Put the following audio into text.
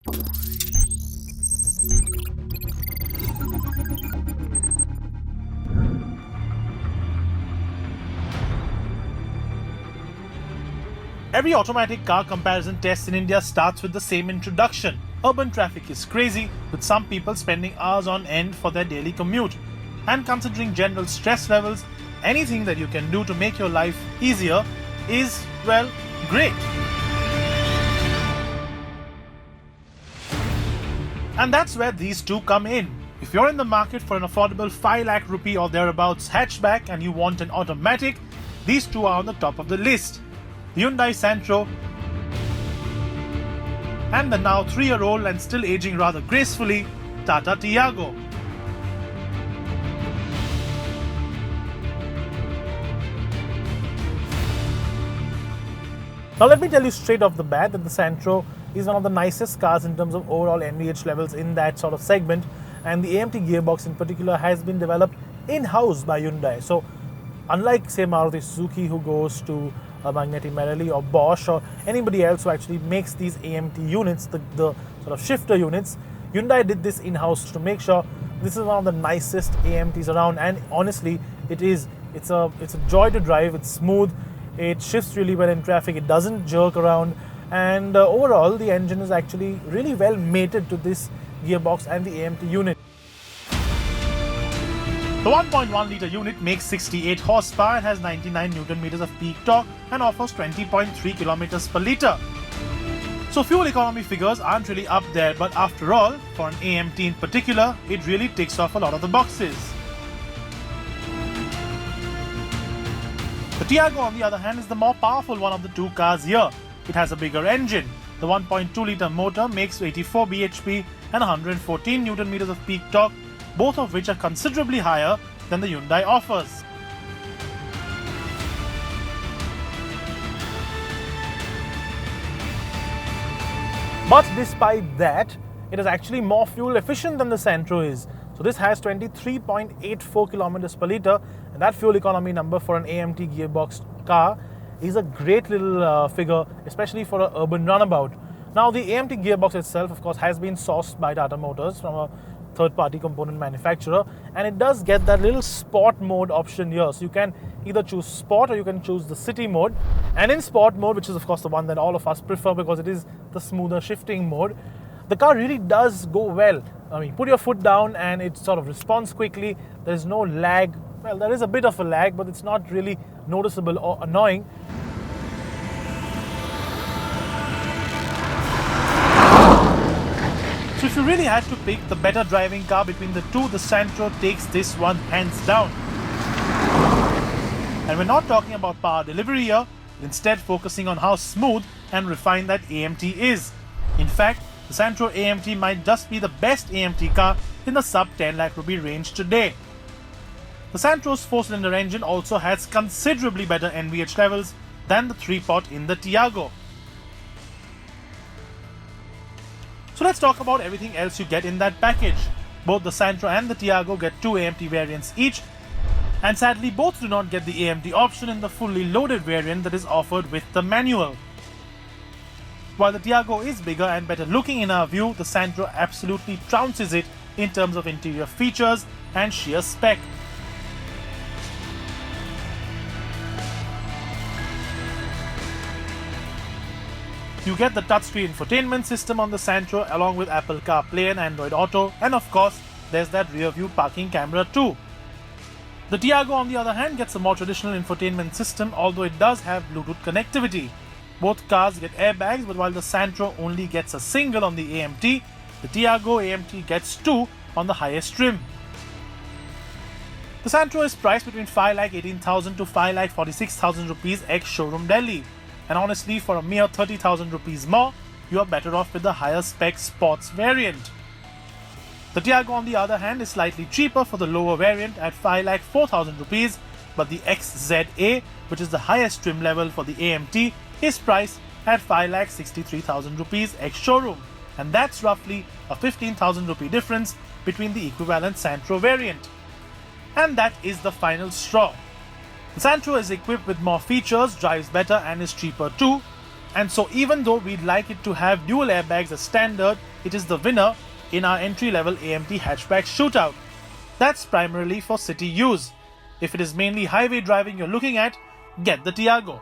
Every automatic car comparison test in India starts with the same introduction. Urban traffic is crazy, with some people spending hours on end for their daily commute. And considering general stress levels, anything that you can do to make your life easier is, well, great. And that's where these two come in. If you're in the market for an affordable 5 lakh rupee or thereabouts hatchback and you want an automatic, these two are on the top of the list. The Hyundai Santro and the now 3-year-old and still aging rather gracefully Tata Tiago. Now let me tell you straight off the bat that the Santro is one of the nicest cars in terms of overall NVH levels in that sort of segment, and the AMT gearbox in particular has been developed in-house by Hyundai. So unlike say Maruti Suzuki, who goes to Magneti Marelli or Bosch or anybody else who actually makes these AMT units, the sort of shifter units, Hyundai did this in-house to make sure this is one of the nicest AMTs around. And honestly, it's a joy to drive. It's smooth, it shifts really well in traffic, it doesn't jerk around, and overall the engine is actually really well mated to this gearbox and the AMT unit. The 1.1 litre unit makes 68 horsepower and has 99 Newton meters of peak torque and offers 20.3 kilometers per litre. So fuel economy figures aren't really up there, but after all, for an AMT in particular, it really ticks off a lot of the boxes. The Tiago, on the other hand, is the more powerful one of the two cars here. It has a bigger engine. The 1.2 litre motor makes 84 bhp and 114 Newton meters of peak torque, both of which are considerably higher than the Hyundai offers. But despite that, it is actually more fuel efficient than the Santro is. So this has 23.84 kilometers per litre, and that fuel economy number for an AMT gearbox car is a great little figure, especially for an urban runabout. Now the AMT gearbox itself, of course, has been sourced by Tata Motors from a third-party component manufacturer, and it does get that little sport mode option here. So you can either choose sport or you can choose the city mode. And in sport mode, which is of course the one that all of us prefer because it is the smoother shifting mode, the car really does go well. I mean, put your foot down and it sort of responds quickly. There is no lag. Well, there is a bit of a lag, but it's not really noticeable or annoying. So if you really had to pick the better driving car between the two, the Santro takes this one hands down. And we're not talking about power delivery here, instead focusing on how smooth and refined that AMT is. In fact, the Santro AMT might just be the best AMT car in the sub 10 lakh rupee range today. The Santro's 4-cylinder engine also has considerably better NVH levels than the 3-pot in the Tiago. So let's talk about everything else you get in that package. Both the Santro and the Tiago get 2 AMT variants each, and sadly both do not get the AMT option in the fully loaded variant that is offered with the manual. While the Tiago is bigger and better looking in our view, the Santro absolutely trounces it in terms of interior features and sheer spec. You get the touchscreen infotainment system on the Santro along with Apple CarPlay and Android Auto, and of course there's that rear view parking camera too. The Tiago, on the other hand, gets a more traditional infotainment system, although it does have Bluetooth connectivity. Both cars get airbags, but while the Santro only gets a single on the AMT, the Tiago AMT gets 2 on the highest trim. The Santro is priced between 5,18,000 to 5,46,000 rupees ex-showroom Delhi. And honestly, for a mere 30,000 rupees more, you are better off with the higher spec sports variant. The Tiago, on the other hand, is slightly cheaper for the lower variant at 5,04,000 rupees, but the XZA, which is the highest trim level for the AMT, is priced at 5,63,000 rupees ex-showroom, and that's roughly a 15,000 rupee difference between the equivalent Santro variant. And that is the final straw. The Santro is equipped with more features, drives better and is cheaper too, and so even though we'd like it to have dual airbags as standard, it is the winner in our entry-level AMT hatchback shootout. That's primarily for city use. If it is mainly highway driving you're looking at, get the Tiago.